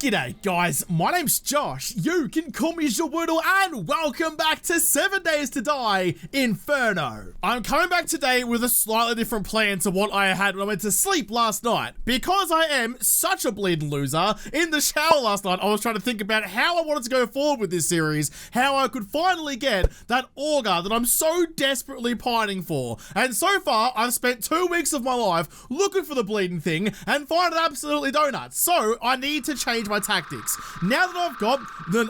G'day guys, my name's Josh, you can call me WOODLE, and welcome back to 7 Days to Die, Inferno. I'm coming back today with a slightly different plan to what I had when I went to sleep last night. Because I am such a bleeding loser, in the shower last night I was trying to think about how I wanted to go forward with this series, how I could finally get that auger that I'm so desperately pining for. And so far, I've spent 2 weeks of my life looking for the bleeding thing and finding absolutely donuts. So I need to change my tactics. Now that I've got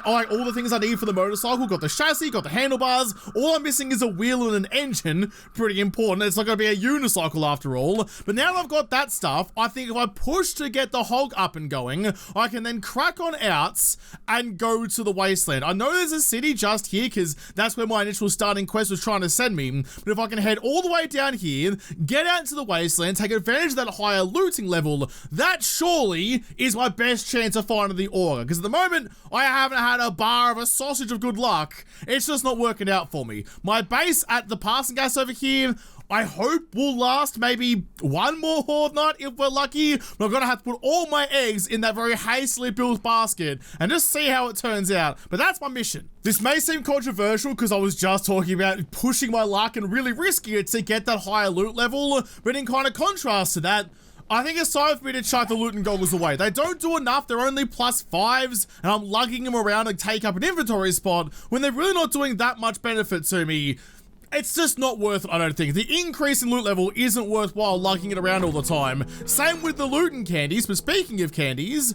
all the things I need for the motorcycle, got the chassis, got the handlebars, all I'm missing is a wheel and an engine. Pretty important. It's not going to be a unicycle after all. But now that I've got that stuff, I think if I push to get the hog up and going, I can then crack on outs and go to the Wasteland. I know there's a city just here because that's where my initial starting quest was trying to send me. But if I can head all the way down here, get out into the Wasteland, take advantage of that higher looting level, that surely is my best chance of finding the auger, because at the moment I haven't had a bar of a sausage of good luck. It's just not working out for me. My base at the passing gas over here, I hope will last maybe one more horde night if we're lucky, but I'm gonna have to put all my eggs in that very hastily built basket and just see how it turns out. But that's my mission. This may seem controversial because I was just talking about pushing my luck and really risking it to get that higher loot level, but in kind of contrast to that, I think it's time for me to chuck the looting goggles away. They don't do enough, they're only +5s, and I'm lugging them around to take up an inventory spot when they're really not doing that much benefit to me. It's just not worth it, I don't think. The increase in loot level isn't worthwhile lugging it around all the time. Same with the looting candies, but speaking of candies,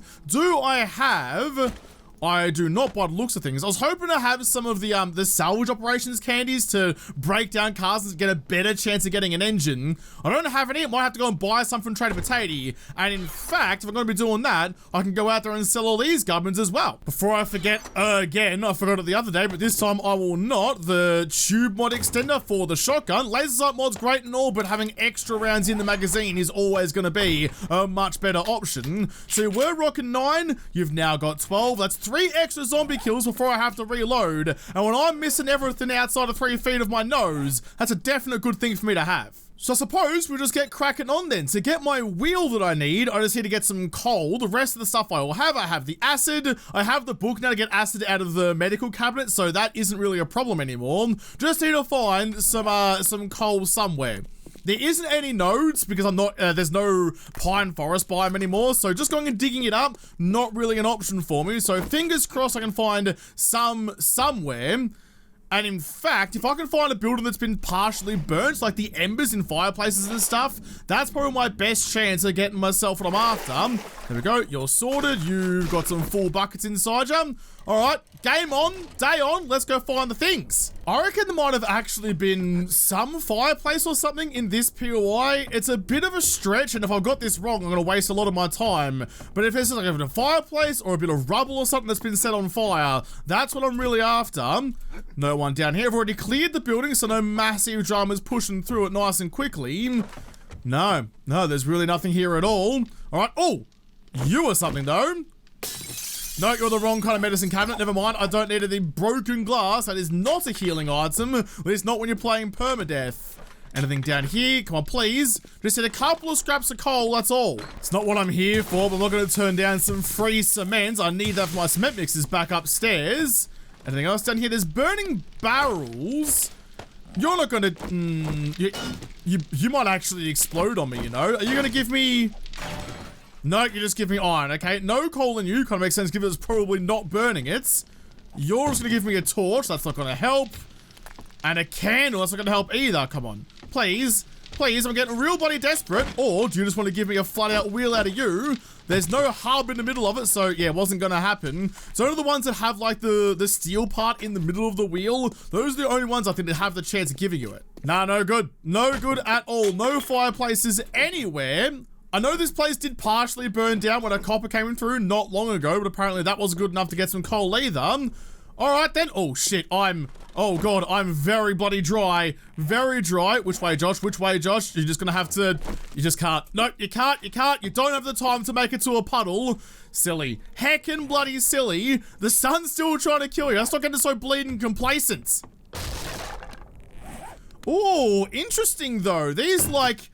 I do not by the looks of things. I was hoping to have some of the salvage operations candies to break down cars and get a better chance of getting an engine. I don't have any. I might have to go and buy some from Trader Potato. And in fact, if I'm going to be doing that, I can go out there and sell all these gubbins as well. Before I forget again, I forgot it the other day, but this time I will not. The tube mod extender for the shotgun. Laser sight mod's great and all, but having extra rounds in the magazine is always going to be a much better option. So you were rocking 9, you've now got 12. That's 3 extra zombie kills before I have to reload, and when I'm missing everything outside of 3 feet of my nose, that's a definite good thing for me to have. So I suppose we'll just get cracking on then. To get my wheel that I need, I just need to get some coal. The rest of the stuff I will have, I have the acid, I have the book now to get acid out of the medical cabinet, so that isn't really a problem anymore. Just need to find some coal somewhere. There isn't any nodes because there's no pine forest biome anymore, so just going and digging it up, not really an option for me. So fingers crossed I can find some somewhere. And in fact, if I can find a building that's been partially burnt, like the embers in fireplaces and stuff, that's probably my best chance of getting myself what I'm after. There we go, you're sorted, you've got some full buckets inside you. Alright, game on, day on, let's go find the things. I reckon there might have actually been some fireplace or something in this POI. It's a bit of a stretch, and if I've got this wrong, I'm going to waste a lot of my time. But if there's like a fireplace or a bit of rubble or something that's been set on fire, that's what I'm really after. No one down here. I've already cleared the building, so no massive dramas pushing through it nice and quickly. No, there's really nothing here at all. Alright, oh, you are something though. No, you're the wrong kind of medicine cabinet. Never mind. I don't need any broken glass. That is not a healing item. At least not when you're playing permadeath. Anything down here? Come on, please. Just need a couple of scraps of coal, that's all. It's not what I'm here for, but I'm not going to turn down some free cement. I need that for my cement mixers back upstairs. Anything else down here? There's burning barrels. You're not going to... you might actually explode on me, you know? Are you going to give me... No, you just give me iron, okay? No coal in you, kind of makes sense given it's probably not burning it. You're just gonna give me a torch, that's not gonna help. And a candle, that's not gonna help either, come on. Please, I'm getting real bloody desperate. Or do you just want to give me a flat out wheel out of you? There's no hub in the middle of it, so yeah, it wasn't gonna happen. So only the ones that have like the steel part in the middle of the wheel, those are the only ones I think that have the chance of giving you it. Nah, no good. No good at all. No fireplaces anywhere. I know this place did partially burn down when a copper came in through not long ago, but apparently that wasn't good enough to get some coal either. Alright then. Oh shit, oh god, I'm very bloody dry. Very dry. Which way, Josh? Which way, Josh? You're just gonna have to, you just can't. No, you can't. You don't have the time to make it to a puddle. Silly. Heckin' bloody silly. The sun's still trying to kill you. That's not getting so bleeding complacent. Oh, interesting though. These like...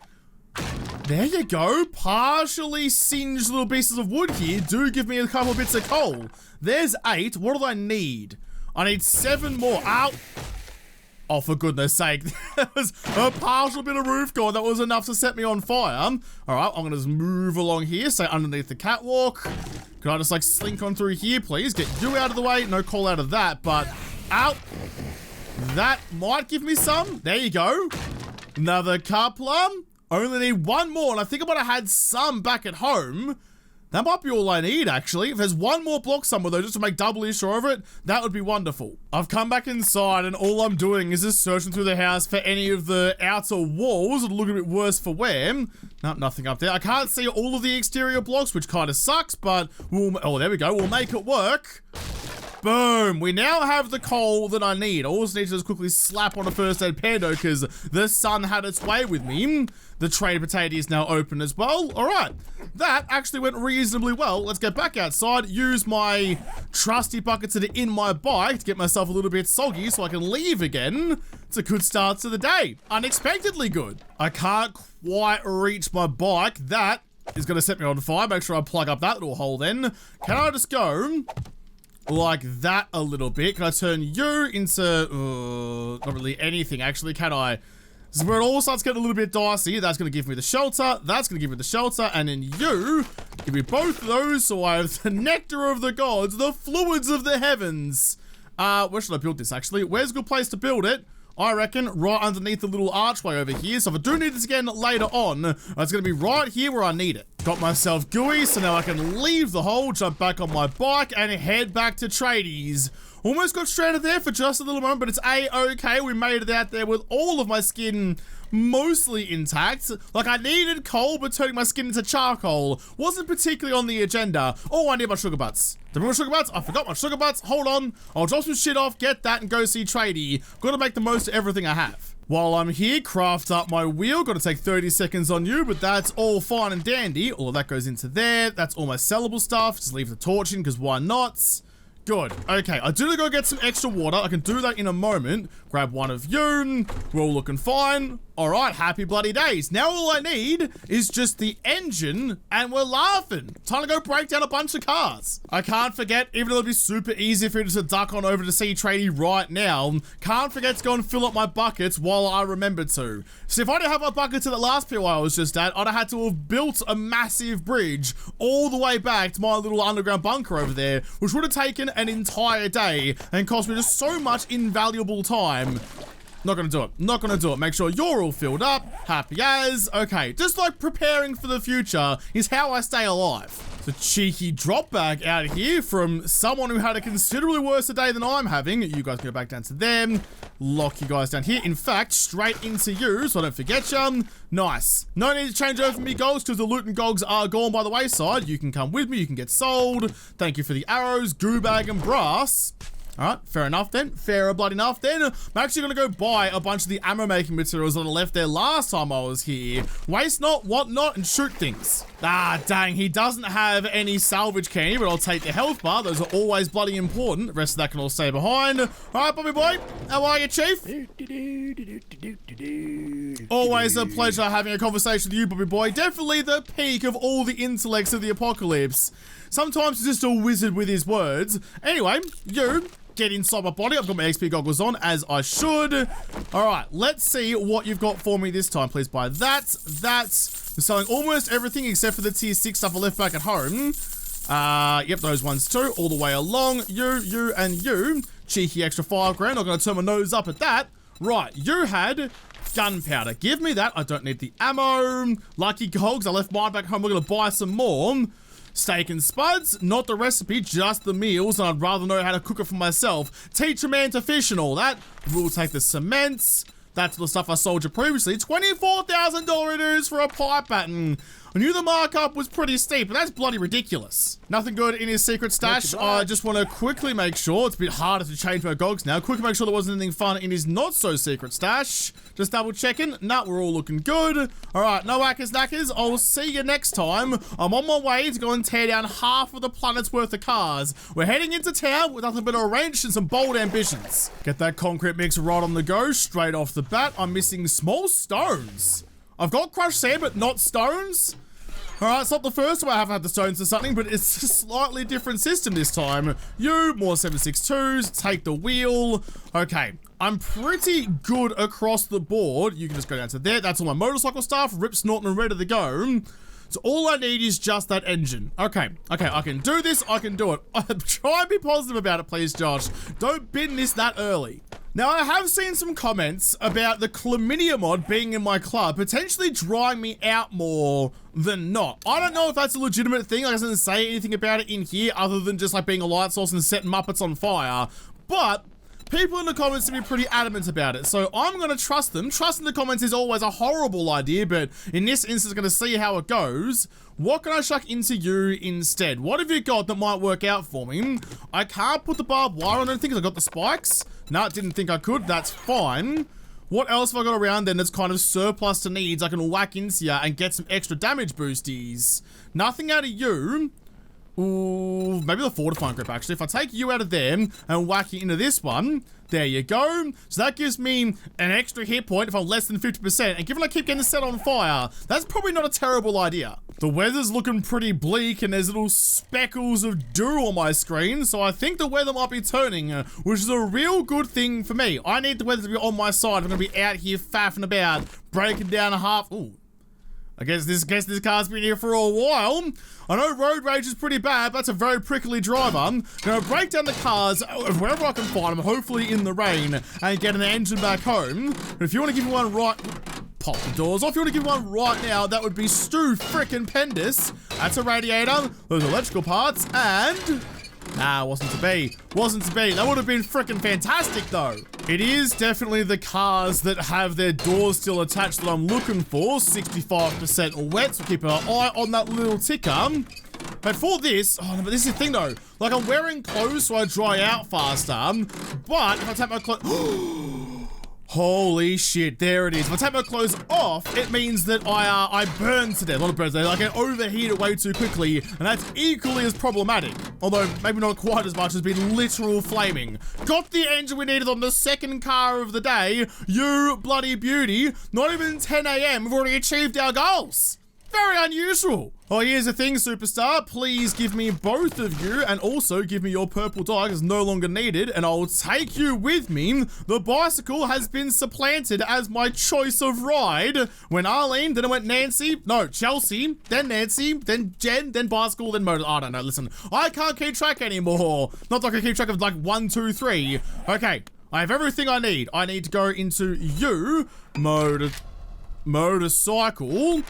There you go. Partially singed little pieces of wood here do give me a couple of bits of coal. There's 8. What do I need? I need 7 more. Ow. Oh, for goodness sake. That was a partial bit of roof gone. That was enough to set me on fire. All right, I'm going to just move along here, stay underneath the catwalk. Can I just, like, slink on through here, please? Get you out of the way. No call out of that, but... Ow. That might give me some. There you go. Another coupler. Only need 1 more, and I think I might have had some back at home. That might be all I need, actually. If there's 1 more block somewhere, though, just to make doubly sure of it, that would be wonderful. I've come back inside, and all I'm doing is just searching through the house for any of the outer walls that look a bit worse for wear. Nope, nothing up there. I can't see all of the exterior blocks, which kind of sucks, but we'll... Oh, there we go. We'll make it work. Boom. We now have the coal that I need. I also need to just quickly slap on a first aid pando because the sun had its way with me. The trade potato is now open as well. All right. That actually went reasonably well. Let's get back outside, use my trusty buckets that are in my bike to get myself a little bit soggy so I can leave again. It's a good start to the day. Unexpectedly good. I can't quite reach my bike. That is going to set me on fire. Make sure I plug up that little hole then. Can I just go... like that a little bit? Can I turn you into, not really anything actually, can I? This is where it all starts getting a little bit dicey. That's going to give me the shelter, that's going to give me the shelter, and then you give me both of those, so I have the nectar of the gods, the fluids of the heavens. Where should I build this actually? Where's a good place to build it? I reckon right underneath the little archway over here. So if I do need this again later on, it's going to be right here where I need it. Got myself gooey, so now I can leave the hole, jump back on my bike, and head back to tradies. Almost got stranded there for just a little moment, but it's a-okay. We made it out there with all of my skin mostly intact. Like, I needed coal, but turning my skin into charcoal wasn't particularly on the agenda. Oh, I need my sugar butts. Did I bring my sugar butts? I forgot my sugar butts. Hold on. I'll drop some shit off, get that, and go see tradie. Gotta make the most of everything I have. While I'm here, craft up my wheel. Gotta take 30 seconds on you, but that's all fine and dandy. All of that goes into there. That's all my sellable stuff. Just leave the torch in, because why not? Good. Okay, I do need to go get some extra water. I can do that in a moment. Grab one of you. We're all looking fine. All right, happy bloody days. Now all I need is just the engine, and we're laughing. Time to go break down a bunch of cars. I can't forget, even though it'd be super easy for you to duck on over to see tradie right now, can't forget to go and fill up my buckets while I remember to. So if I didn't have my buckets at the last PO I was just at, I'd have had to have built a massive bridge all the way back to my little underground bunker over there, which would have taken an entire day and cost me just so much invaluable time. Not gonna do it. Not gonna do it. Make sure you're all filled up. Happy as. Okay, just like preparing for the future is how I stay alive. It's a cheeky drop bag out here from someone who had a considerably worse day than I'm having. You guys go back down to them. Lock you guys down here. In fact, straight into you, so I don't forget you. Nice. No need to change over me gogs because the loot and gogs are gone by the wayside. You can come with me. You can get sold. Thank you for the arrows, goo bag, and brass. Alright, fair enough then. Fair blood enough then. I'm actually going to go buy a bunch of the ammo making materials that I left there last time I was here. Waste not, want not, and shoot things. Ah, dang, he doesn't have any salvage candy, but I'll take the health bar. Those are always bloody important. The rest of that can all stay behind. Alright, Bobby boy. How are you, Chief? Always a pleasure having a conversation with you, Bobby boy. Definitely the peak of all the intellects of the apocalypse. Sometimes he's just a wizard with his words. Anyway, you get inside my body. I've got my XP goggles on, as I should. All right, let's see what you've got for me this time. Please buy that. We're selling almost everything except for the tier 6 stuff I left back at home. Yep, those ones too, all the way along. You, and you. Cheeky extra 5 grand. I'm going to turn my nose up at that. Right, you had gunpowder. Give me that. I don't need the ammo. Lucky cogs. I left mine back home. We're going to buy some more. Steak and spuds, not the recipe, just the meals, and I'd rather know how to cook it for myself. Teach a man to fish and all that. We'll take the cements. That's the stuff I sold you previously. $24,000 it is for a pipe batten. I knew the markup was pretty steep, but that's bloody ridiculous. Nothing good in his secret stash. I just want to quickly make sure, it's a bit harder to change my gogs now. Quickly make sure there wasn't anything fun in his not so secret stash. Just double checking. Nah, we're all looking good. All right, no whackers knackers. I'll see you next time. I'm on my way to go and tear down half of the planet's worth of cars. We're heading into town with nothing but a wrench and some bold ambitions. Get that concrete mix right on the go, straight off the bat. I'm missing small stones. I've got crushed sand, but not stones. All right, it's not the first time I haven't had the stones or something, but it's a slightly different system this time. You, more 7.62s, take the wheel. Okay, I'm pretty good across the board. You can just go down to there. That's all my motorcycle stuff. Rip, snorting, and ready to go. So all I need is just that engine. Okay, I can do this. I can do it. Try and be positive about it, please, Josh. Don't bin this that early. Now, I have seen some comments about the chlamydia mod being in my club, potentially drying me out more than not. I don't know if that's a legitimate thing. Like, I didn't say anything about it in here other than just like being a light source and setting Muppets on fire. But people in the comments seem to be pretty adamant about it, so I'm going to trust them. Trusting the comments is always a horrible idea, but in this instance, I'm going to see how it goes. What can I chuck into you instead? What have you got that might work out for me? I can't put the barbed wire on anything because I got the spikes. No, didn't think I could. That's fine. What else have I got around then that's kind of surplus to needs I can whack into you and get some extra damage boosties? Nothing out of you. Ooh, maybe the fortifying grip actually. If I take you out of there and whack it into this one, there you go. So that gives me an extra hit point if I'm less than 50%. And given I keep getting set on fire, that's probably not a terrible idea. The weather's looking pretty bleak and there's little speckles of dew on my screen. So I think the weather might be turning, which is a real good thing for me. I need the weather to be on my side. I'm going to be out here faffing about, breaking down a half. Ooh. I guess this car's been here for a while. I know road rage is pretty bad, but that's a very prickly driver. I'm gonna break down the cars wherever I can find them, hopefully in the rain, and get an engine back home. But if you want to give me one right... Pop the doors off. If you want to give me one right now, that would be Stu frickin' Pendis. That's a radiator, those electrical parts, and... Nah, wasn't to be. Wasn't to be. That would have been frickin' fantastic, though. It is definitely the cars that have their doors still attached that I'm looking for. 65% wet, so keep an eye on that little ticker. But for this, oh, no, but this is the thing, though. Like, I'm wearing clothes so I dry out faster, but if I take my clothes... Holy shit, there it is. If I take my clothes off, it means that I burn to death. Not a burn to death, I get overheated way too quickly, and that's equally as problematic. Although, maybe not quite as much as being literal flaming. Got the engine we needed on the second car of the day. You bloody beauty. Not even 10 AM, we've already achieved our goals. Very unusual. Oh, here's the thing, superstar. Please give me both of you and also give me your purple dog. It's no longer needed and I'll take you with me. The bicycle has been supplanted as my choice of ride. When Arlene, then it went Nancy, no, Chelsea, then Nancy, then Jen, then bicycle, then motor. I don't know, listen, I can't keep track anymore. Not like I keep track of like 1, 2, 3. Okay, I have everything I need. I need to go into you, motorcycle.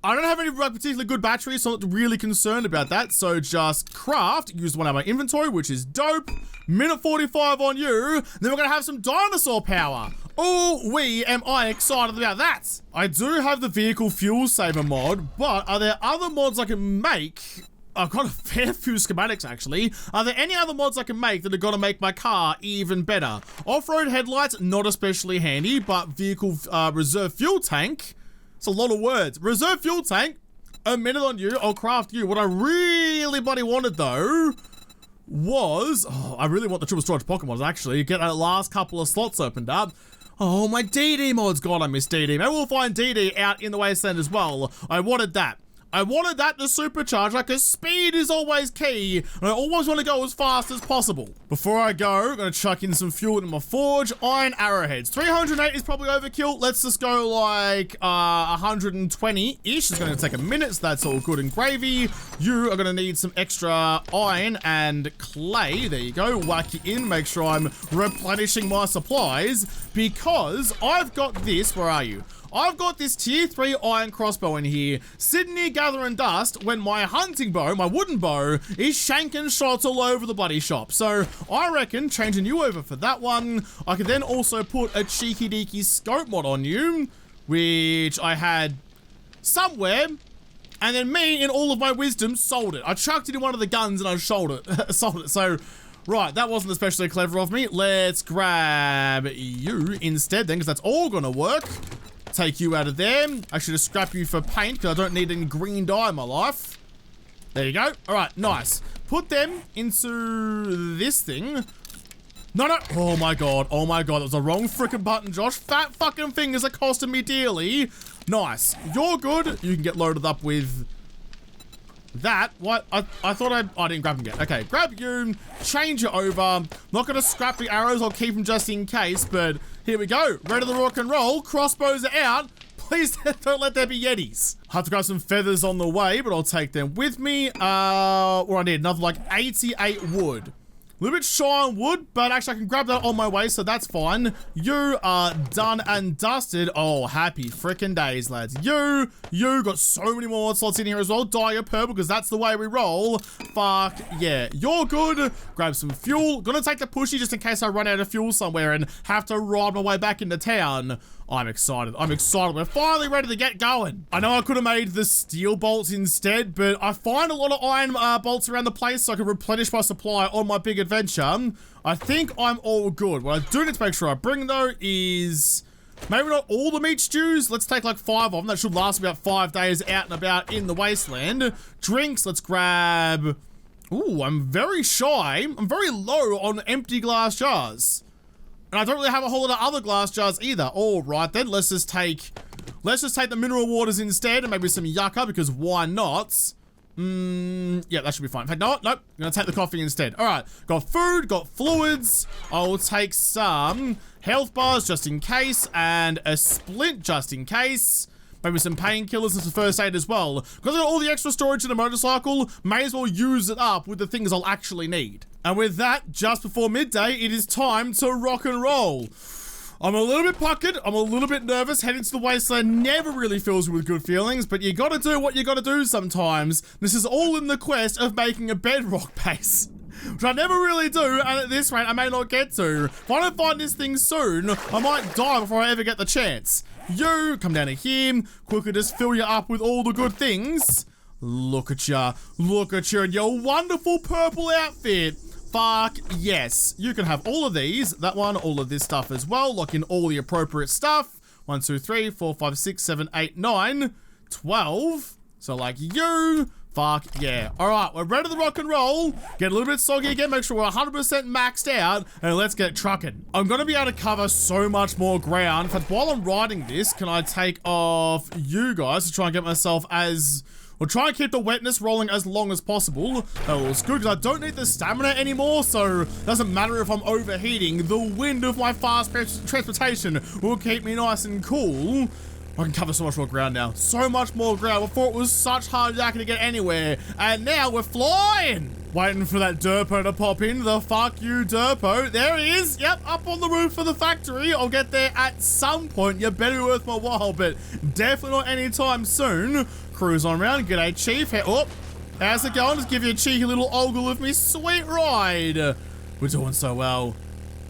I don't have any particularly good batteries, so I'm not really concerned about that. So just craft, use one out of my inventory, which is dope. Minute 45 on you. Then we're gonna have some dinosaur power. Oh, am I excited about that. I do have the vehicle fuel saver mod, but are there other mods I can make? I've got a fair few schematics actually. Are there any other mods I can make that are gonna make my car even better? Off-road headlights, not especially handy, but vehicle reserve fuel tank. It's a lot of words. Reserve fuel tank, a minute on you, I'll craft you. What I really bloody wanted though was, I really want the triple storage pocket mods actually. Get that last couple of slots opened up. Oh, my DD mod's gone. I miss DD. Maybe we'll find DD out in the Wasteland as well. I wanted that. I wanted that to supercharge, because speed is always key, and I always want to go as fast as possible. Before I go, I'm going to chuck in some fuel into my forge. Iron arrowheads. 308 is probably overkill. Let's just go like 120-ish. It's going to take a minute, so that's all good and gravy. You are going to need some extra iron and clay. There you go. Whack it in. Make sure I'm replenishing my supplies, because I've got this. Where are you? I've got this tier 3 iron crossbow in here, sitting here gathering dust when my hunting bow, my wooden bow, is shanking shots all over the bloody shop. So I reckon changing you over for that one. I can then also put a cheeky deeky scope mod on you, which I had somewhere, and then me, in all of my wisdom, sold it. I chucked it in one of the guns and I sold it. Sold it. So right, that wasn't especially clever of me. Let's grab you instead then, because that's all gonna work. Take you out of there. I should have scrapped you for paint because I don't need any green dye in my life. There you go. All right, nice. Put them into this thing. No, no. Oh my god. Oh my god. That was the wrong freaking button, Josh. Fat fucking fingers are costing me dearly. Nice. You're good. You can get loaded up with that. What? I thought I didn't grab him yet. Okay, grab you. Change it over. Not going to scrap the arrows. I'll keep them just in case, but here we go. Ready to rock and roll. Crossbows are out. Please don't let there be Yetis. I have to grab some feathers on the way, but I'll take them with me. What I need, another like 88 wood. A little bit shy on wood, but actually I can grab that on my way, so that's fine. You are done and dusted. Oh, happy freaking days, lads. You got so many more slots in here as well. Dye your purple, because that's the way we roll. Fuck yeah. You're good. Grab some fuel. Gonna take the pushy just in case I run out of fuel somewhere and have to ride my way back into town. I'm excited. I'm excited. We're finally ready to get going. I know I could have made the steel bolts instead, but I find a lot of iron bolts around the place so I can replenish my supply on my big adventure. I think I'm all good. What I do need to make sure I bring though is maybe not all the meat stews. Let's take like 5 of them. That should last about 5 days out and about in the wasteland. Drinks, let's grab... Ooh, I'm very shy. I'm very low on empty glass jars. And I don't really have a whole lot of other glass jars either. All right then, let's just take the mineral waters instead and maybe some yucca because why not? Yeah, that should be fine. In fact, nope, I'm gonna take the coffee instead. All right, got food, got fluids. I'll take some health bars just in case and a splint just in case. Maybe some painkillers and some first aid as well. Because I got all the extra storage in the motorcycle, may as well use it up with the things I'll actually need. And with that, just before midday, it is time to rock and roll. I'm a little bit puckered, I'm a little bit nervous. Heading to the wasteland never really fills me with good feelings, but you gotta do what you gotta do sometimes. This is all in the quest of making a bedrock base, which I never really do, and at this rate, I may not get to. If I don't find this thing soon, I might die before I ever get the chance. You, come down to here, quickly just fill you up with all the good things. Look at ya and your wonderful purple outfit. Fuck yes. You can have all of these, that one, all of this stuff as well. Lock in all the appropriate stuff. 1, 2, 3, 4, 5, 6, 7, 8, 9, 12. So like you, fuck yeah. All right, we're ready to rock and roll. Get a little bit soggy again, make sure we're 100% maxed out, and let's get trucking. I'm gonna be able to cover so much more ground. In fact, while I'm riding this, can I take off you guys to try and get myself as... We'll try and keep the wetness rolling as long as possible. That looks good, because I don't need the stamina anymore, so it doesn't matter if I'm overheating. The wind of my fast transportation will keep me nice and cool. I can cover so much more ground now. So much more ground. Before it was such hard yakking to get anywhere, and now we're flying. Waiting for that Derpo to pop in. The fuck you, Derpo. There he is. Yep, up on the roof of the factory. I'll get there at some point. You better be worth my while, but definitely not anytime soon. Cruise on around. G'day, Chief. Oh, how's it going? Just give you a cheeky little ogle with me. Sweet ride. We're doing so well.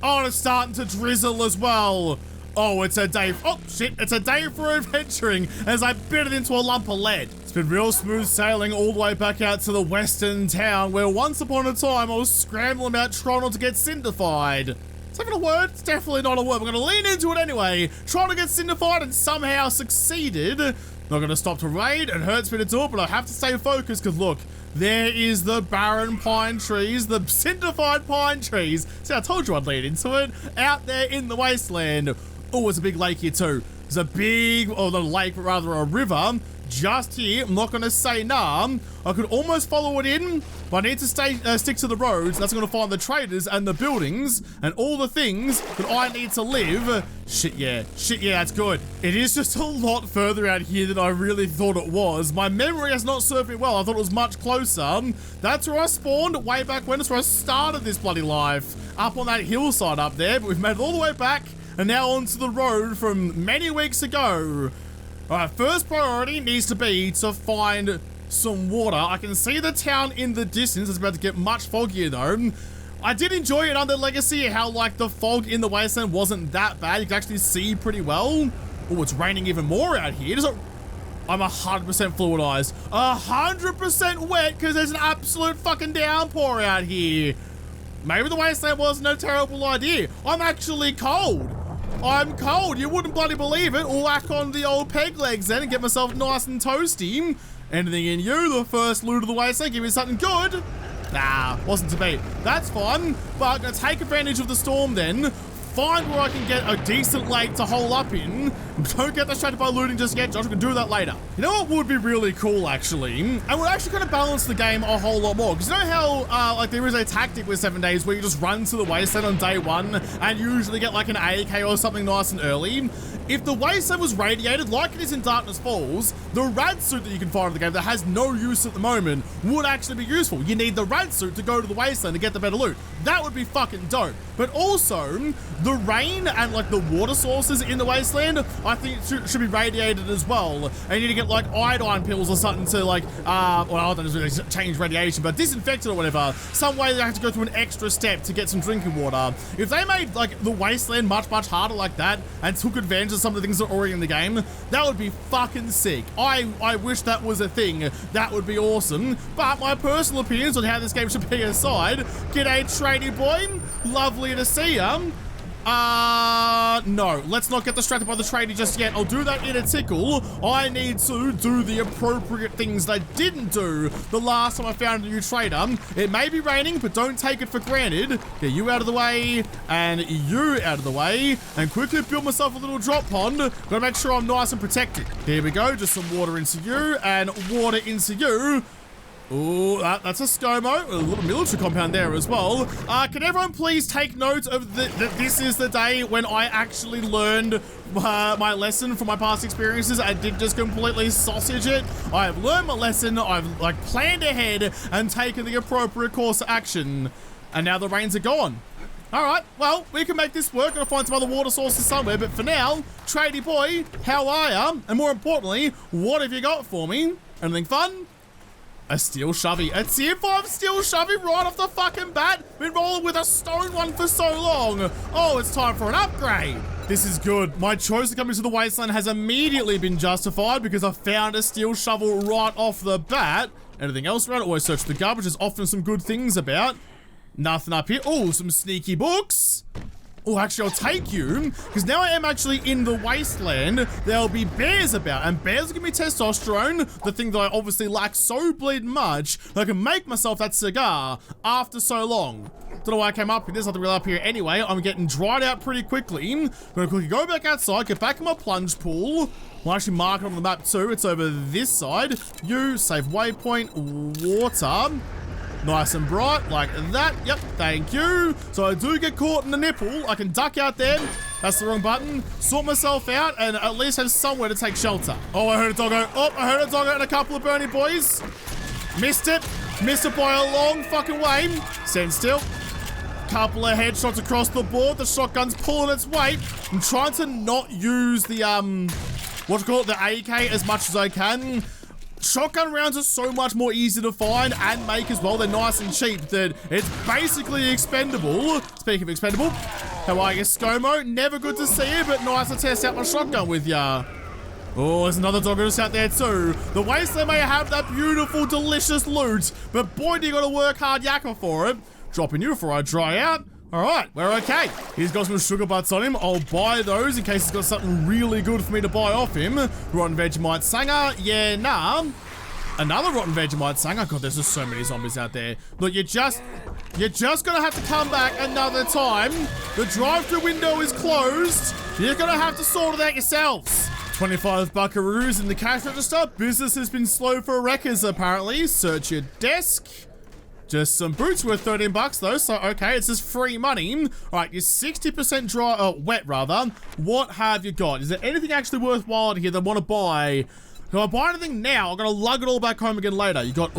Oh, and it's starting to drizzle as well. Oh, it's a day. Oh, shit. It's a day for adventuring as I bit it into a lump of lead. It's been real smooth sailing all the way back out to the western town where once upon a time I was scrambling about trying not to get cinderfied. Is that even a word? It's definitely not a word. We're going to lean into it anyway. Trying to get cinderfied and somehow succeeded. Not going to stop to raid. It hurts me to do it, but I have to stay focused because look, there is the barren pine trees, the cinderfied pine trees. See, I told you I'd lean into it. Out there in the wasteland. Oh, there's a big lake here too. There's a big, or not a lake, but rather a river just here. I'm not going to say nah. I could almost follow it in, but I need to stick to the roads. That's going to find the traders and the buildings and all the things that I need to live. Shit, yeah, that's good. It is just a lot further out here than I really thought it was. My memory has not served me well. I thought it was much closer. That's where I spawned way back when. That's where I started this bloody life. Up on that hillside up there, but we've made it all the way back. And now onto the road from many weeks ago. Alright, first priority needs to be to find some water. I can see the town in the distance. It's about to get much foggier though. I did enjoy it under Legacy how like the fog in the wasteland wasn't that bad. You can actually see pretty well. Oh, it's raining even more out here. I'm 100% fluidized. 100% wet because there's an absolute fucking downpour out here. Maybe the wasteland wasn't a terrible idea. I'm actually cold. I'm cold. You wouldn't bloody believe it. Whack on the old peg legs then and get myself nice and toasty. Anything in you? The first loot of the wasteland. Give me something good. Ah, Nah, wasn't to be. That's fine, but I'm gonna take advantage of the storm then. Find where I can get a decent lake to hole up in. Don't get distracted by looting just yet. Josh, we can do that later. You know what would be really cool, actually? And would actually kind of balance the game a whole lot more. Because you know how, like, there is a tactic with 7 days where you just run to the Wasteland on day 1 and usually get, like, an AK or something nice and early? If the Wasteland was radiated, like it is in Darkness Falls, the rad suit that you can find in the game that has no use at the moment would actually be useful. You need the rad suit to go to the Wasteland to get the better loot. That would be fucking dope. But also, the rain and like the water sources in the Wasteland, I think it should be radiated as well. And you need to get like iodine pills or something to like, well, I don't know, change radiation, but disinfect it or whatever. Some way they have to go through an extra step to get some drinking water. If they made like the Wasteland much, much harder like that and took advantage of some of the things that are already in the game, that would be fucking sick. I wish that was a thing. That would be awesome. But my personal opinions on how this game should be aside. G'day, tradie boy. Lovely to see ya. No, let's not get distracted by the tradie just yet. I'll do that in a tickle. I need to do the appropriate things that I didn't do the last time I found a new trader. It may be raining, but don't take it for granted. Get you out of the way, and you out of the way, and quickly build myself a little drop pond. Gotta make sure I'm nice and protected. Here we go, just some water into you, and water into you. Ooh, that's a ScoMo, a little military compound there as well. Can everyone please take note of that this is the day when I actually learned my lesson from my past experiences. I did just completely sausage it. I have learned my lesson. I've like planned ahead and taken the appropriate course of action. And now the rains are gone. All right, well, we can make this work. Gotta find some other water sources somewhere. But for now, tradie boy, how are ya? And more importantly, what have you got for me? Anything fun? A steel shovey. A tier 5 steel shovey right off the fucking bat. Been rolling with a stone one for so long. Oh, it's time for an upgrade. This is good. My choice of coming to the Wasteland has immediately been justified because I found a steel shovel right off the bat. Anything else around? Always search the garbage. There's often some good things about. Nothing up here. Oh, some sneaky books. Oh, actually, I'll take you, because now I am actually in the Wasteland. There'll be bears about, and bears give me testosterone, the thing that I obviously lack so bleeding much that I can make myself that cigar after so long. Don't know why I came up here. There's nothing really up here anyway. I'm getting dried out pretty quickly. I'm gonna quickly go back outside, get back in my plunge pool. We'll actually mark it on the map too. It's over this side. You, save waypoint, water. Nice and bright, like that. Yep, thank you. So I do get caught in the nipple. I can duck out there. That's the wrong button. Sort myself out and at least have somewhere to take shelter. Oh, I heard a doggo. Oh, I heard a doggo and a couple of Bernie boys. Missed it. Missed it by a long fucking way. Stand still. Couple of headshots across the board. The shotgun's pulling its weight. I'm trying to not use the, what do you call it, the AK as much as I can. Shotgun rounds are so much more easy to find and make as well. They're nice and cheap that it's basically expendable. Speaking of expendable, how are you, ScoMo? Never good to see you, but nice to test out my shotgun with ya. Oh, there's another doggo just out there too. The Wasteland may have that beautiful, delicious loot, but boy, do you gotta work hard yakking for it. Dropping you before I dry out. All right, we're okay. He's got some sugar butts on him. I'll buy those in case he's got something really good for me to buy off him. Rotten Vegemite Sanger. Yeah, nah. Another Rotten Vegemite Sanger. God, there's just so many zombies out there. Look, you're just gonna have to come back another time. The drive-thru window is closed. You're gonna have to sort it out yourselves. 25 buckaroos in the cash register. Business has been slow for wreckers, apparently. Search your desk. Just some boots worth 13 bucks though, so okay, it's just free money. All right, you're 60% dry, wet rather. What have you got? Is there anything actually worthwhile in here that I want to buy? Can I buy anything now? I'm gonna lug it all back home again later. You got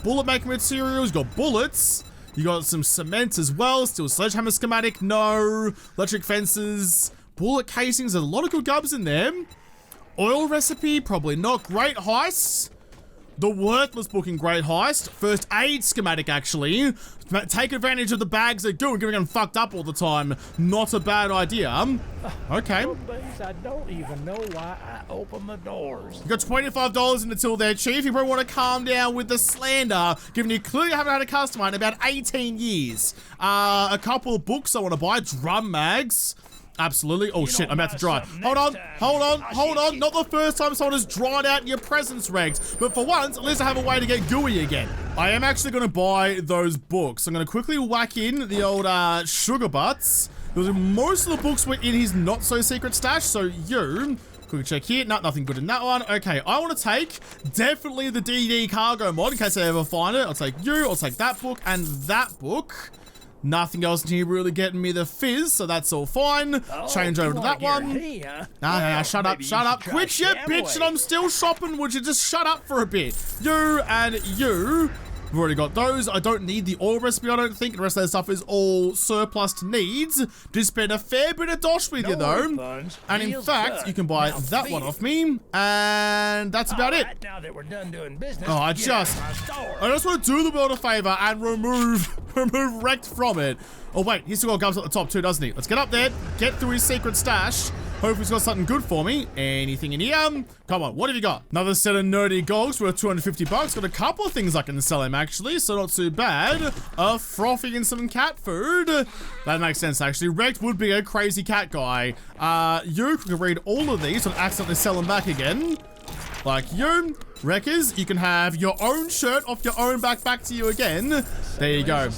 bullet making materials, you got bullets, you got some cement as well, still sledgehammer schematic, no. Electric fences, bullet casings, there's a lot of good gubs in there. Oil recipe, probably not. Great heists. The worthless booking great heist. First aid schematic, actually. Take advantage of the bags they're doing, getting them fucked up all the time. Not a bad idea. Okay. Some days I don't even know why I open the doors. You got $25 in the till there, Chief. You probably want to calm down with the slander, given you clearly haven't had a customer in about 18 years. A couple of books I want to buy. Drum mags. Absolutely. Oh shit, I'm about to dry. Hold on. Not the first time someone has dried out in your presence, Regs. But for once, at least I have a way to get gooey again. I am actually going to buy those books. I'm going to quickly whack in the old sugar butts. Because most of the books were in his not-so-secret stash, so you... Quick check here. No, nothing good in that one. Okay, I want to take definitely the DD cargo mod in case I ever find it. I'll take you, I'll take that book and that book. Nothing else here really getting me the fizz, so that's all fine. Change over to that one. Shut up. Quit your bitch, and I'm still shopping. Would you just shut up for a bit? You and you. We've already got those. I don't need the oil recipe, I don't think. The rest of that stuff is all surplus to needs. Did spend a fair bit of dosh with you, though. And in fact, you can buy that one off me. And that's about it. Now that we're done doing business, I just want to do the world a favor and remove Wrecked from it. Oh, wait. He's still got gums at the top, too, doesn't he? Let's get up there. Get through his secret stash. Hopefully he's got something good for me. Anything in here? Come on, what have you got? Another set of nerdy gogs worth 250 bucks. Got a couple of things I can sell him, actually, so not too bad. A frothy and some cat food. That makes sense, actually. Wrecked would be a crazy cat guy. You can read all of these and accidentally sell them back again. Like you. Wreckers, you can have your own shirt off your own back to you again. There you go.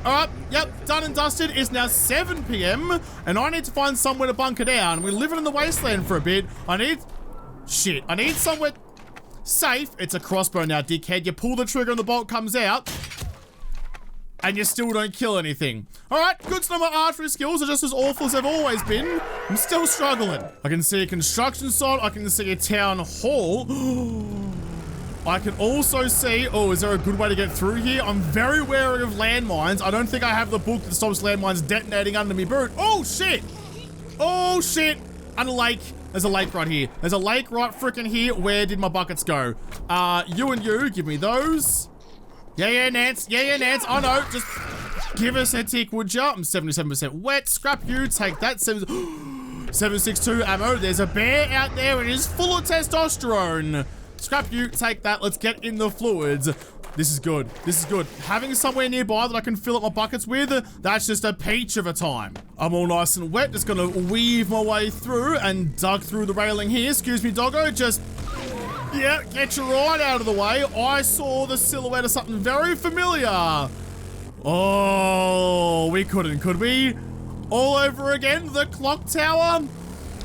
Alright, yep, done and dusted. It's now 7 p.m. and I need to find somewhere to bunker down. We're living in the wasteland for a bit. I need somewhere safe. It's a crossbow now, dickhead. You pull the trigger and the bolt comes out. And you still don't kill anything. Alright, good to know my archery skills are just as awful as they've always been. I'm still struggling. I can see a construction site. I can see a town hall. I can also see... Oh, is there a good way to get through here? I'm very wary of landmines. I don't think I have the book that stops landmines detonating under me boot. Oh, shit. Oh, shit. And a lake. There's a lake right here. There's a lake right freaking here. Where did my buckets go? You and you, give me those. Yeah, Nance. I know. Just give us a tick, would ya? I'm 77% wet. Scrap you. Take that. 762 ammo. There's a bear out there. It is full of testosterone. Scrap you. Take that. Let's get in the fluids. This is good. Having somewhere nearby that I can fill up my buckets with, that's just a peach of a time. I'm all nice and wet. Just gonna weave my way through and dug through the railing here. Excuse me, doggo. Just... yeah, get your right out of the way. I saw the silhouette of something very familiar. Oh, we couldn't, could we? All over again, the clock tower.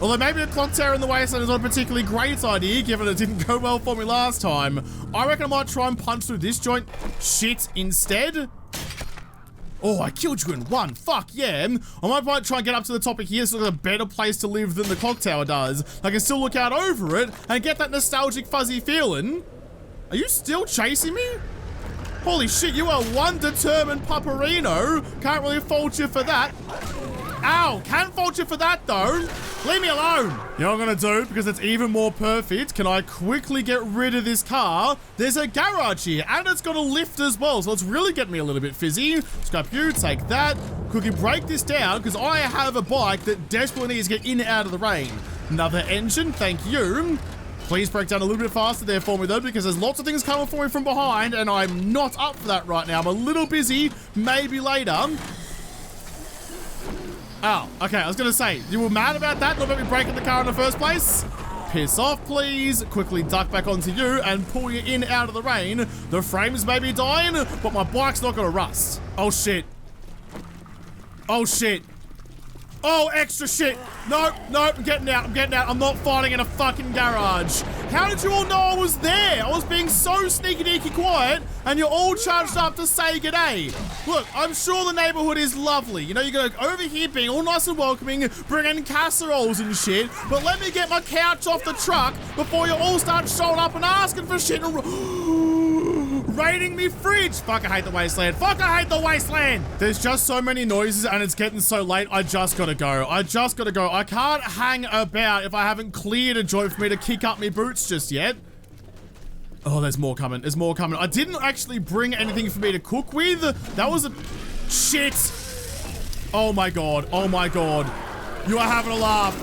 Although maybe a clock tower in the wasteland is not a particularly great idea, given it didn't go well for me last time. I reckon I might try and punch through this joint shit instead. Oh, I killed you in one. Fuck, yeah. I might try and get up to the top of here so there's a better place to live than the clock tower does. I can still look out over it and get that nostalgic fuzzy feeling. Are you still chasing me? Holy shit, you are one determined pupperino. Can't really fault you for that. Ow, can fault you for that though. Leave me alone. You know what I'm gonna do? Because it's even more perfect. Can I quickly get rid of this car? There's a garage here and it's got a lift as well. So it's really getting me a little bit fizzy. Scrap you, take that. Quickly break this down because I have a bike that desperately needs to get in and out of the rain. Another engine, thank you. Please break down a little bit faster there for me though, because there's lots of things coming for me from behind and I'm not up for that right now. I'm a little busy, maybe later. Oh, okay, I was gonna say, you were mad about that, not about me breaking the car in the first place? Piss off, please. Quickly duck back onto you and pull you in out of the rain. The frames may be dying, but my bike's not gonna rust. Oh, shit. Oh, shit. Oh, extra shit. No, I'm getting out. I'm not fighting in a fucking garage. How did you all know I was there? I was being so sneaky-deaky quiet, and you're all charged up to say g'day. Look, I'm sure the neighborhood is lovely. You know, you're going over here being all nice and welcoming, bringing casseroles and shit, but let me get my couch off the truck before you all start showing up and asking for shit and raiding me fridge. Fuck, I hate the wasteland. There's just so many noises, and it's getting so late. I just gotta go. I can't hang about if I haven't cleared a joint for me to kick up me boots just yet. Oh, there's more coming. I didn't actually bring anything for me to cook with. That was a... shit. Oh my god. You are having a laugh.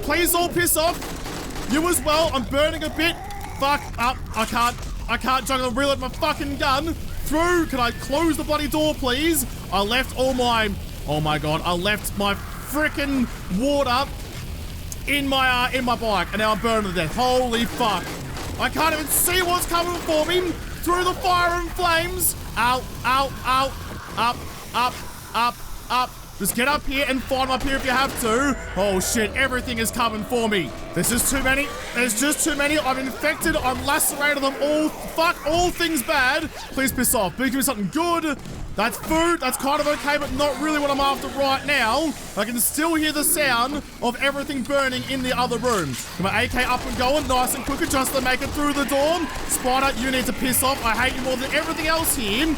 Please all piss off. You as well. I'm burning a bit. Fuck up. I can't juggle and reload my fucking gun. Through. Can I close the bloody door, please? I left all my... oh my god. I left my freaking water in my bike, and now I'm burning to death. Holy fuck. I can't even see what's coming for me through the fire and flames. Ow, ow, ow. Up, up, up, up. Just get up here and fight up here if you have to. Oh shit, everything is coming for me. There's just too many. There's just too many. I'm infected. I'm lacerated. I'm all, fuck, all things bad. Please piss off. Please give me something good. That's food. That's kind of okay, but not really what I'm after right now. I can still hear the sound of everything burning in the other room. Get my AK up and going nice and quicker just to make it through the door. Spider, you need to piss off. I hate you more than everything else here.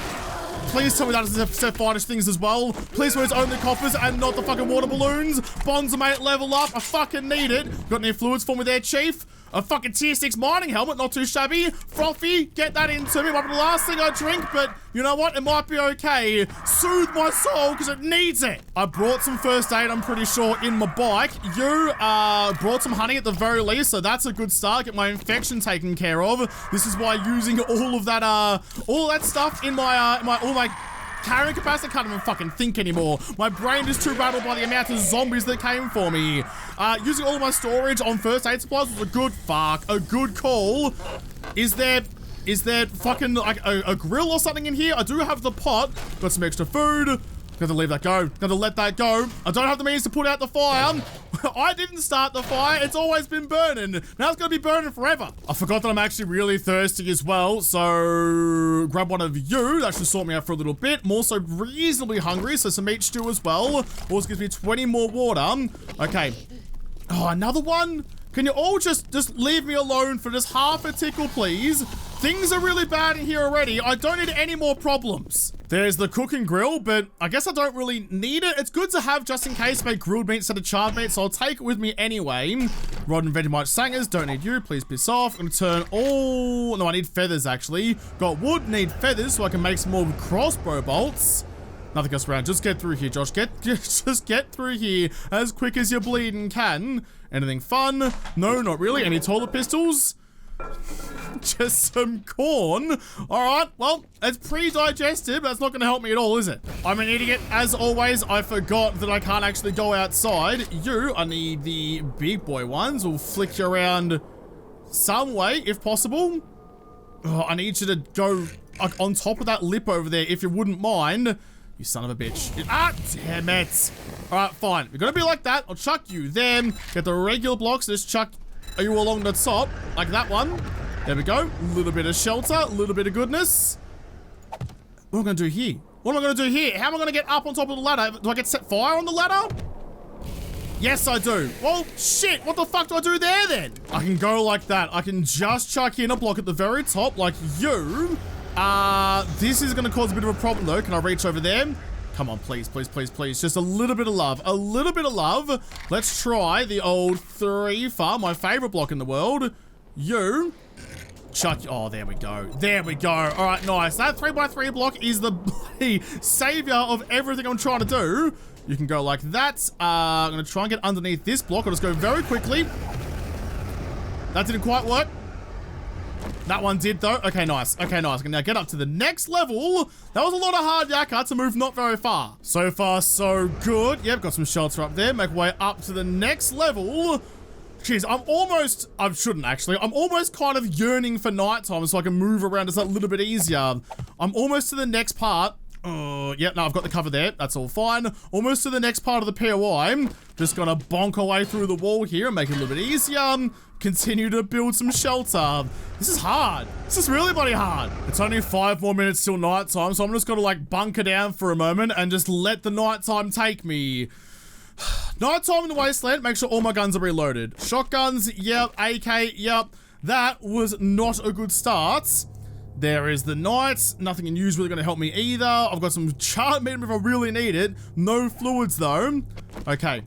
Please tell me that doesn't set fire-ish things as well. Please tell me it's only coppers and not the fucking water balloons. Bonds are mate, level up. I fucking need it. Got any fluids for me there, Chief? A fucking tier 6 mining helmet, not too shabby. Frothy, get that into me. Might be the last thing I drink, but you know what? It might be okay. Soothe my soul, because it needs it. I brought some first aid, I'm pretty sure, in my bike. You brought some honey at the very least, so that's a good start. Get my infection taken care of. This is why using all of that stuff in my carrying capacity, I can't even fucking think anymore. My brain is too rattled by the amount of zombies that came for me. Using all of my storage on first aid supplies was a good call. Is there fucking like a grill or something in here? I do have the pot. Got some extra food. Gotta leave that go. Gotta let that go. I don't have the means to put out the fire. I didn't start the fire. It's always been burning. Now it's gonna be burning forever. I forgot that I'm actually really thirsty as well. So grab one of you. That should sort me out for a little bit. I'm also reasonably hungry. So some meat stew as well. Also gives me 20 more water. Okay. Oh, another one? Can you all just leave me alone for just half a tickle, please? Things are really bad in here already. I don't need any more problems. There's the cooking grill, but I guess I don't really need it. It's good to have just in case make grilled meat instead of charred meat, so I'll take it with me anyway. Rod and Vegemite Sangers, don't need you. Please piss off. I'm gonna turn all... No, I need feathers, actually. Got wood, need feathers, so I can make some more crossbow bolts. Nothing else around. Just get through here, Josh. Just get through here as quick as you bleeding can. Anything fun? No, not really. Any toilet pistols? Just some corn. All right, well, it's pre-digested, but that's not going to help me at all, is it? I'm an idiot. As always, I forgot that I can't actually go outside. I need the big boy ones. We'll flick you around some way, if possible. Oh, I need you to go on top of that lip over there, if you wouldn't mind. You son of a bitch. Ah, damn it. All right, fine. We're going to be like that. I'll chuck you there. Get the regular blocks. Just chuck you along the top, like that one. There we go. A little bit of shelter, a little bit of goodness. What am I going to do here? What am I going to do here? How am I going to get up on top of the ladder? Do I get set fire on the ladder? Yes, I do. Well, shit. What the fuck do I do there then? I can go like that. I can just chuck in a block at the very top, like you. This is going to cause a bit of a problem, though. Can I reach over there? Come on, please, please, please, please. Just a little bit of love. A little bit of love. Let's try the old 3-far, my favorite block in the world. You. Chuck. Oh, there we go. There we go. All right, nice. That 3x3 block is the bloody savior of everything I'm trying to do. You can go like that. I'm going to try and get underneath this block. I'll just go very quickly. That didn't quite work. That one did, though. Okay, nice. Okay, nice. I can now get up to the next level. That was a lot of hard yakka to move not very far. So far, so good. Yep, got some shelter up there. Make my way up to the next level. Jeez, I shouldn't actually. I'm almost kind of yearning for nighttime so I can move around just a little bit easier. I'm almost to the next part. Yep, no, I've got the cover there. That's all fine. Almost to the next part of the POI. Just gonna bonk away through the wall here and make it a little bit easier. Continue to build some shelter. This is hard. This is really bloody hard. It's only 5 more minutes till nighttime, so I'm just gonna like bunker down for a moment and just let the nighttime take me. Nighttime in the Wasteland, make sure all my guns are reloaded. Shotguns, yep. AK, yep. That was not a good start. There is the night. Nothing in use really going to help me either. I've got some charred meat if I really need it. No fluids though. Okay.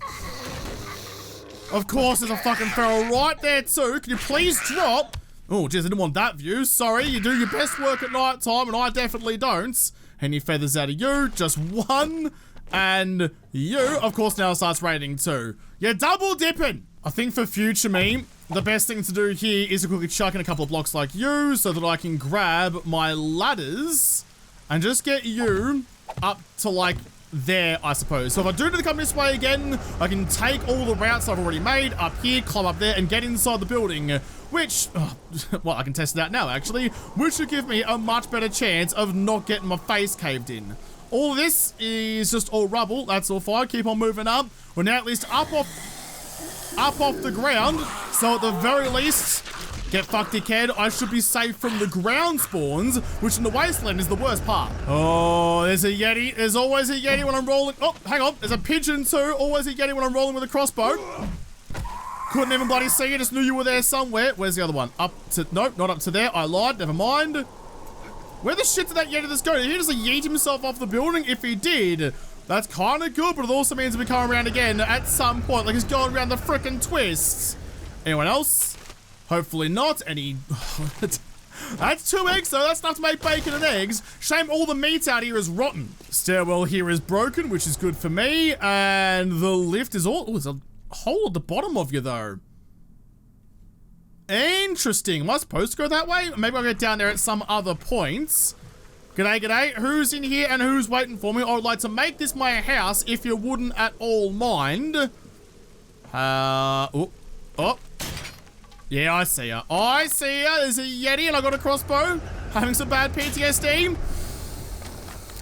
Of course, there's a fucking feral right there too. Can you please drop? Oh, jeez, I didn't want that view. Sorry, you do your best work at night time and I definitely don't. Any feathers out of you? Just one. And you, of course, now starts raining too. You're double dipping. I think for future me, the best thing to do here is to quickly chuck in a couple of blocks like you so that I can grab my ladders and just get you up to like there, I suppose. So if I do need to come this way again, I can take all the routes I've already made up here, climb up there, and get inside the building, which, well, I can test it out now, actually, which should give me a much better chance of not getting my face caved in. All of this is just all rubble. That's all fine. Keep on moving up. We're now at least up off the ground. So at the very least, get fucked, dickhead, I should be safe from the ground spawns, which in the Wasteland is the worst part. Oh, there's a Yeti. There's always a Yeti when I'm rolling. Oh, hang on. There's a pigeon too. Always a Yeti when I'm rolling with a crossbow. Couldn't even bloody see you. Just knew you were there somewhere. Where's the other one? Up to... Nope, not up to there. I lied. Never mind. Where the shit did that Yeti just go? Did he just yeet himself off the building? If he did, that's kind of good, but it also means he'll be coming around again at some point. Like he's going around the frickin' twists. Anyone else? Hopefully not. Any... That's 2 eggs though. That's enough to make bacon and eggs. Shame all the meat out here is rotten. Stairwell here is broken, which is good for me. And the lift is all... Oh, there's a hole at the bottom of you though. Interesting. Am I supposed to go that way? Maybe I'll get down there at some other points. G'day, g'day. Who's in here and who's waiting for me? I would like to make this my house if you wouldn't at all mind. Oh. Yeah, I see ya. I see ya. There's a Yeti and I got a crossbow. Having some bad PTSD.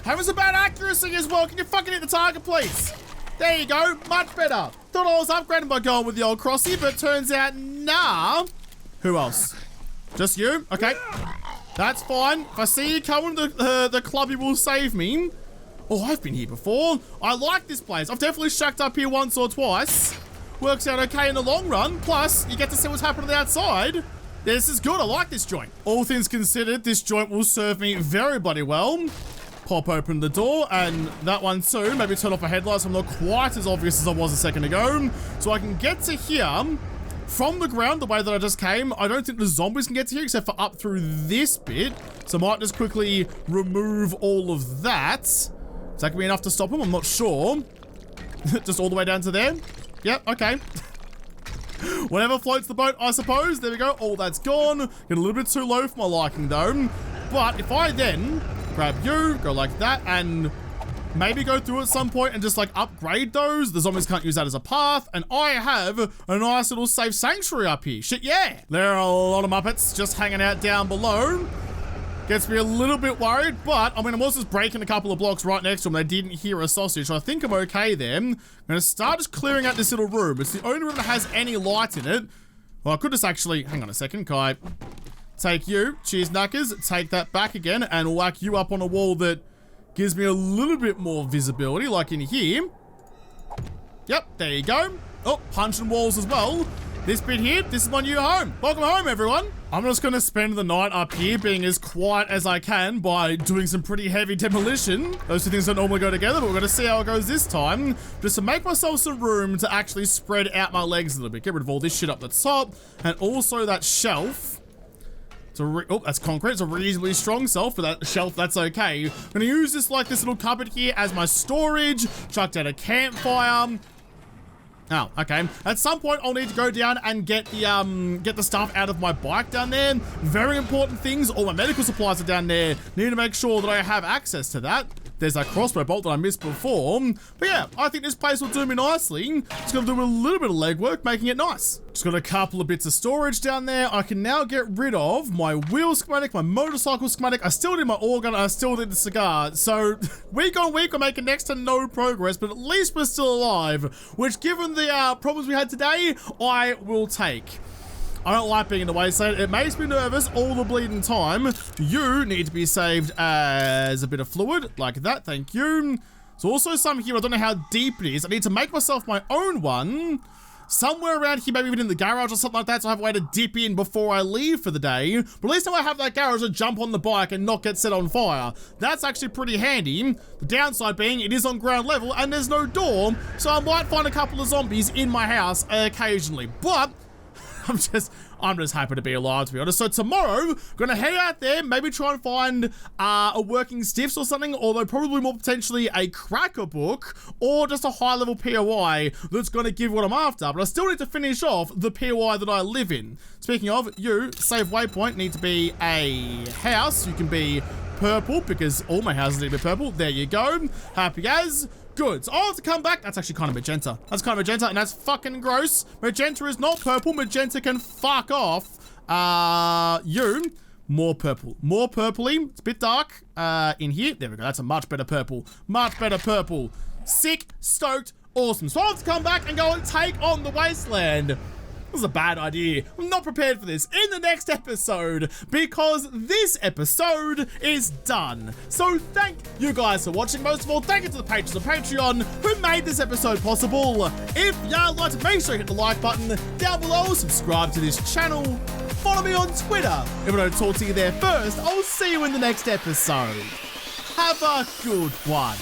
Having some bad accuracy as well. Can you fucking hit the target, please? There you go. Much better. Thought I was upgrading by going with the old crossy, but turns out, nah. Who else? Just you? Okay. That's fine. If I see you coming, the clubby will save me. Oh, I've been here before. I like this place. I've definitely shacked up here once or twice. Works out okay in the long run. Plus, you get to see what's happening outside. This is good. I like this joint. All things considered, this joint will serve me very bloody well. Pop open the door, and that one too. Maybe turn off my headlights so I'm not quite as obvious as I was a second ago. So I can get to here from the ground the way that I just came. I don't think the zombies can get to here except for up through this bit. So I might just quickly remove all of that. Is that going to be enough to stop them? I'm not sure. Just all the way down to there. Yep, okay. Whatever floats the boat, I suppose. There we go. All that's gone. Get a little bit too low for my liking though. But if I then grab you, go like that, and maybe go through at some point and just like upgrade those. The zombies can't use that as a path. And I have a nice little safe sanctuary up here. Shit, yeah. There are a lot of Muppets just hanging out down below. Gets me a little bit worried, but I mean, I was just breaking a couple of blocks right next to them. They didn't hear a sausage, so I think I'm okay there. I'm gonna start just clearing out this little room. It's the only room that has any light in it. Well, I could just actually, hang on a second, can I take you, cheers knackers, take that back again and whack you up on a wall that gives me a little bit more visibility, like in here. Yep, there you go. Oh, punching walls as well. This bit here, this is my new home. Welcome home, everyone. I'm just gonna spend the night up here being as quiet as I can by doing some pretty heavy demolition. Those two things don't normally go together, but we're gonna see how it goes this time. Just to make myself some room to actually spread out my legs a little bit. Get rid of all this shit up the top, and also that shelf. Oh, that's concrete. It's a reasonably strong shelf for that shelf. That's okay. I'm gonna use this like this little cupboard here as my storage. Chucked out a campfire. Oh, okay. At some point, I'll need to go down and get the stuff out of my bike down there. Very important things. All my medical supplies are down there. Need to make sure that I have access to that. There's that crossbow bolt that I missed before. But yeah, I think this place will do me nicely. Just gonna do a little bit of legwork, making it nice. Just got a couple of bits of storage down there. I can now get rid of my wheel schematic, my motorcycle schematic. I still did my organ, I still did the cigar. So week on week, we're making next to no progress, but at least we're still alive, which given the problems we had today, I will take. I don't like being in the Wasteland. It makes me nervous all the bleeding time. You need to be saved as a bit of fluid, like that, thank you. There's also some here, I don't know how deep it is. I need to make myself my own one. Somewhere around here, maybe even in the garage or something like that, so I have a way to dip in before I leave for the day. But at least now I have that garage to jump on the bike and not get set on fire. That's actually pretty handy. The downside being, it is on ground level and there's no door, so I might find a couple of zombies in my house occasionally. But I'm just happy to be alive, to be honest. So tomorrow, gonna head out there, maybe try and find a working stiffs or something, although probably more potentially a cracker book or just a high-level POI that's gonna give what I'm after. But I still need to finish off the POI that I live in. Speaking of, you, save waypoint, need to be a house. You can be purple because all my houses need to be purple. There you go. Happy as. Good. So I'll have to come back. That's actually kind of magenta. That's kind of magenta, and that's fucking gross. Magenta is not purple. Magenta can fuck off. You, more purple. More purpley. It's a bit dark in here. There we go. That's a much better purple. Much better purple. Sick, stoked, awesome. So I'll have to come back and go and take on the Wasteland. This is a bad idea. I'm not prepared for this in the next episode because this episode is done. So thank you guys for watching. Most of all, thank you to the patrons of Patreon who made this episode possible. If y'all liked it, make sure you hit the like button down below, subscribe to this channel, follow me on Twitter. If I don't talk to you there first, I'll see you in the next episode. Have a good one.